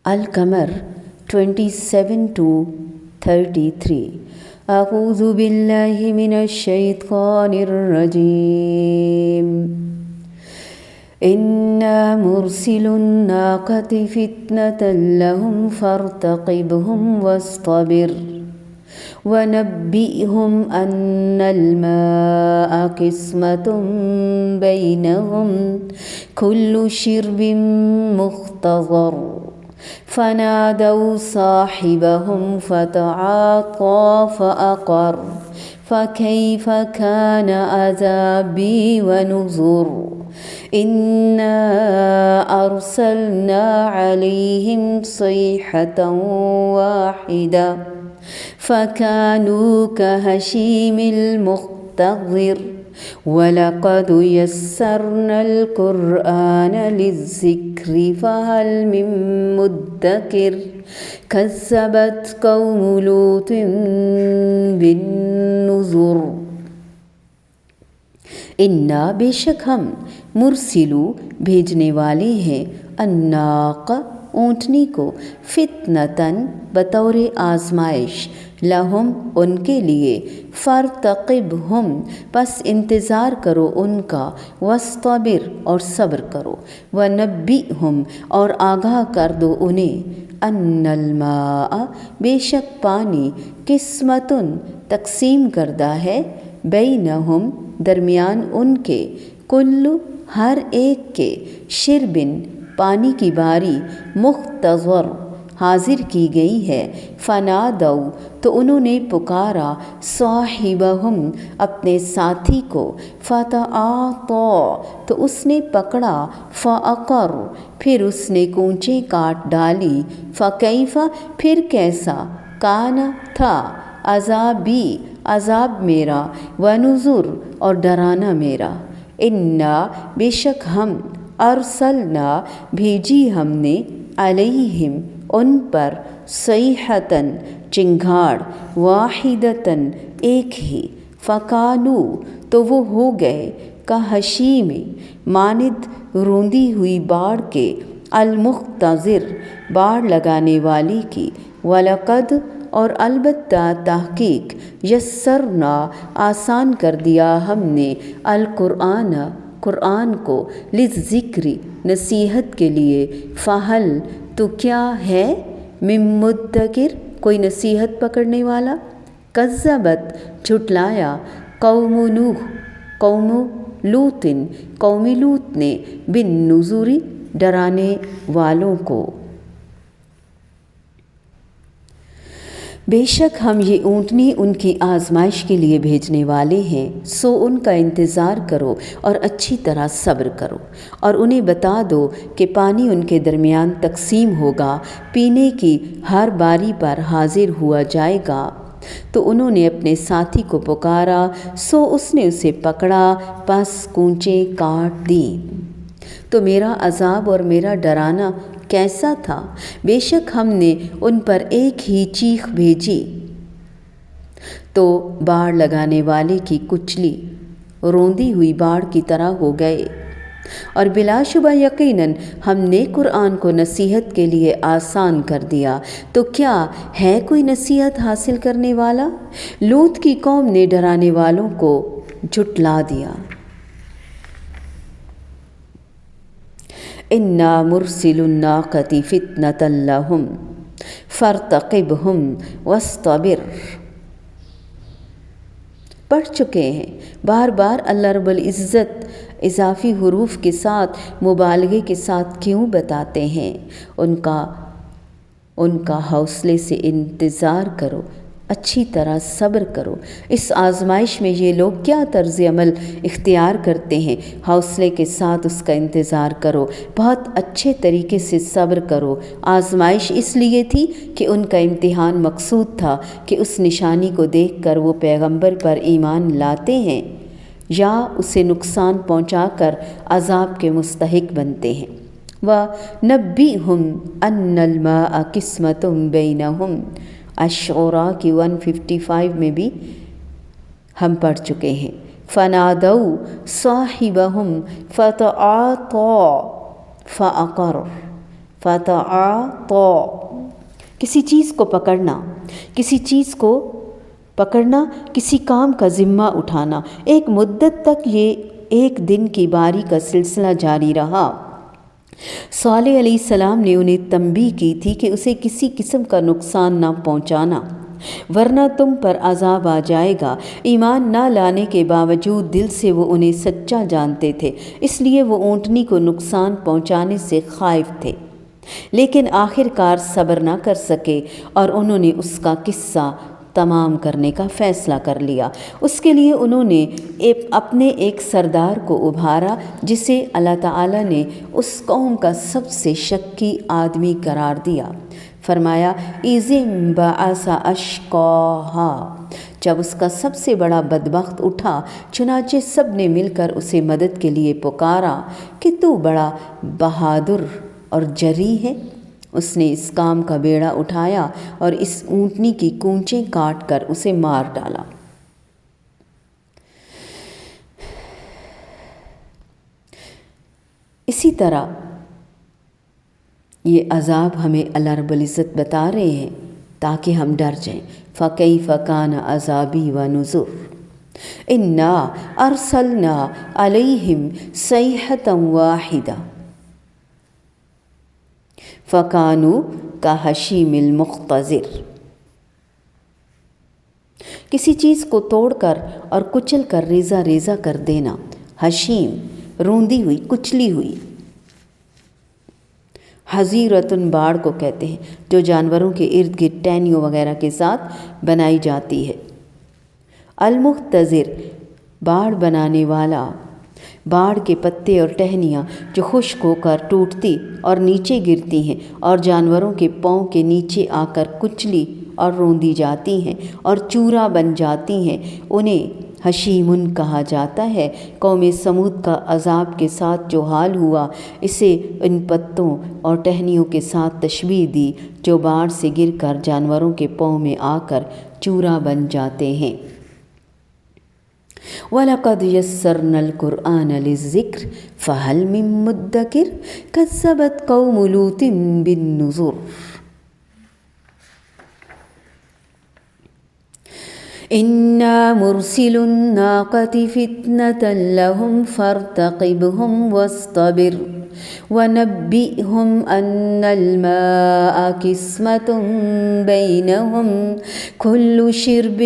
القمر 27-33 اعوذ باللہ من الشیطان الرجیم انا مرسل الناقة فتنة لهم فارتقبهم واصطبر ونبئهم أن الماء قسمة بينهم كل شرب مختضر فنادوا صاحبهم فتعاطى فأقر فكيف كان عذابي ونذر إنا أرسلنا عليهم صيحة واحدة فكانوا كهشيم المحتضر ولقد يسرنا القرآن للذكر فهل من مدكر كذبت قوم لوط بالنذر انا بے شک ہم مرسلو بھیجنے والے ہیں الناق اونٹنی کو فتنتاً بطور آزمائش لہم ان کے لیے فرتقبہم پس انتظار کرو ان کا واصطبر اور صبر کرو ونبئہم اور آگاہ کر دو انہیں ان الماء بے شک پانی قسمتن تقسیم کردہ ہے بینہم درمیان ان کے کل ہر ایک کے شربن پانی کی باری مختضر حاضر کی گئی ہے فنادو تو انہوں نے پکارا صاحبہم اپنے ساتھی کو فتعاطا تو اس نے پکڑا فاقر پھر اس نے کونچیں کاٹ ڈالی فکیف پھر کیسا کانا تھا عذابی عذاب میرا ونذر اور ڈرانا میرا انا بے شک ہم ارسلنا بھیجی ہم نے علیہم ان پر صیحتاً چنگھاڑ واحدتاً ایک ہی فکانو تو وہ ہو گئے کہشیم مانند روندی ہوئی باڑ کے المختضر باڑ لگانے والی کی ولقد اور البتہ تحقیق یسرنا آسان کر دیا ہم نے قرآن کو للذکر نصیحت کے لیے فہل تو کیا ہے من مدکر کوئی نصیحت پکڑنے والا کذبت جھٹلایا قوم لوط نے بالنذر ڈرانے والوں کو بے شک ہم یہ اونٹنی ان کی آزمائش کے لیے بھیجنے والے ہیں سو ان کا انتظار کرو اور اچھی طرح صبر کرو اور انہیں بتا دو کہ پانی ان کے درمیان تقسیم ہوگا پینے کی ہر باری پر حاضر ہوا جائے گا تو انہوں نے اپنے ساتھی کو پکارا سو اس نے اسے پکڑا پس کونچیں کاٹ دی تو میرا عذاب اور میرا ڈرانا کیسا تھا بے شک ہم نے ان پر ایک ہی چیخ بھیجی تو باڑ لگانے والے کی کچلی روندی ہوئی باڑ کی طرح ہو گئے اور بلا شبہ یقیناً ہم نے قرآن کو نصیحت کے لیے آسان کر دیا تو کیا ہے کوئی نصیحت حاصل کرنے والا لوط کی قوم نے ڈرانے والوں کو جھٹلا دیا انا مرسل الناقة فتنة لهم فارتقبهم واصطبر پڑھ چکے ہیں بار بار اللہ رب العزت اضافی حروف کے ساتھ مبالغے کے ساتھ کیوں بتاتے ہیں ان کا حوصلے سے انتظار کرو اچھی طرح صبر کرو اس آزمائش میں یہ لوگ کیا طرز عمل اختیار کرتے ہیں حوصلے کے ساتھ اس کا انتظار کرو بہت اچھے طریقے سے صبر کرو آزمائش اس لیے تھی کہ ان کا امتحان مقصود تھا کہ اس نشانی کو دیکھ کر وہ پیغمبر پر ایمان لاتے ہیں یا اسے نقصان پہنچا کر عذاب کے مستحق بنتے ہیں وَنَبِّئْهُمْ أَنَّ الْمَاءَ قِسْمَةٌ بَيْنَهُمْ الشعراء کی 155 میں بھی ہم پڑھ چکے ہیں فَنَادَوْا صَاحِبَهُمْ فَتَعَاطَى فَأَقَرَ فتعاطا، کسی چیز کو پکڑنا، کسی چیز کو پکڑنا، کسی کام کا ذمہ اٹھانا۔ ایک مدت تک یہ ایک دن کی باری کا سلسلہ جاری رہا۔ صالح علیہ السلام نے انہیں تنبیہ کی تھی کہ اسے کسی قسم کا نقصان نہ پہنچانا، ورنہ تم پر عذاب آ جائے گا۔ ایمان نہ لانے کے باوجود دل سے وہ انہیں سچا جانتے تھے، اس لیے وہ اونٹنی کو نقصان پہنچانے سے خائف تھے، لیکن آخر کار صبر نہ کر سکے اور انہوں نے اس کا قصہ تمام کرنے کا فیصلہ کر لیا۔ اس کے لیے انہوں نے اپنے ایک سردار کو ابھارا جسے اللہ تعالیٰ نے اس قوم کا سب سے شکی آدمی قرار دیا۔ فرمایا اِذِ انبعث اشقاہا، جب اس کا سب سے بڑا بدبخت اٹھا، چنانچہ سب نے مل کر اسے مدد کے لیے پکارا کہ تو بڑا بہادر اور جری ہے۔ اس نے اس کام کا بیڑا اٹھایا اور اس اونٹنی کی کونچیں کاٹ کر اسے مار ڈالا۔ اسی طرح یہ عذاب ہمیں اللہ رب العزت بتا رہے ہیں تاکہ ہم ڈر جائیں۔ فَكَيْفَ كَانَ عَذَابِي وَنُذُرِ إِنَّا أَرْسَلْنَا عَلَيْهِمْ صَيْحَةً وَاحِدَةً فَكَانُوا كَحَشِيمِ الْمُخْتَظِرِ۔ کسی چیز کو توڑ کر اور کچل کر ریزہ ریزہ کر دینا، حشیم روندی ہوئی، کچلی ہوئی۔ حزیرتن باڑ کو کہتے ہیں جو جانوروں کے ارد گرد ٹہنیوں وغیرہ کے ساتھ بنائی جاتی ہے۔ المختضر باڑ بنانے والا، باڑ کے پتے اور ٹہنیاں جو خشک ہو کر ٹوٹتی اور نیچے گرتی ہیں اور جانوروں کے پاؤں کے نیچے آ کر کچلی اور روندی جاتی ہیں اور چورا بن جاتی ہیں، انہیں حشیمن کہا جاتا ہے۔ قوم سمود کا عذاب کے ساتھ جو حال ہوا، اسے ان پتوں اور ٹہنیوں کے ساتھ تشبیہ دی جو باڑ سے گر کر جانوروں کے پاؤں میں آ کر چورا بن جاتے ہیں۔ وَلَقَدْ يَسَّرْنَا الْقُرْآنَ لِلذِّكْرِ فَهَلْ مِن مُّدَّكِرٍ كَذَّبَتْ قَوْمُ لُوطٍ بِالنُّذُرِ إِنَّا مُرْسِلُو النَّاقَةِ فِتْنَةً لَهُمْ فَارْتَقِبْهُمْ وَاصْطَبِرْ وَنَبِّئْهُمْ أَنَّ الْمَاءَ قِسْمَةٌ بَيْنَهُمْ كُلُّ شِرْبٍ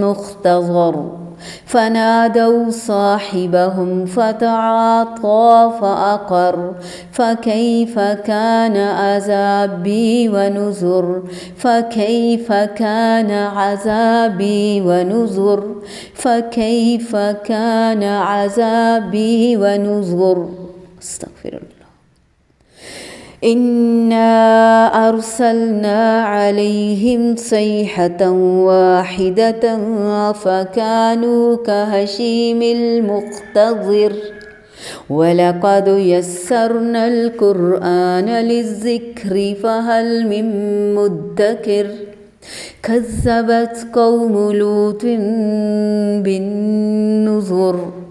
مُّخْتَضَرٌ فنادوا صاحبهم فتعاطى فعقر فكيف كان عذابي ونذر فكيف كان عذابي ونذر فكيف كان عذابي ونذر استغفر الله إنا أرسلنا عليهم صيحة واحدة فكانوا كهشيم المختصر ولقد يسرنا القرآن للذكر فهل من مدكر كذبت قوم لوط بالنذر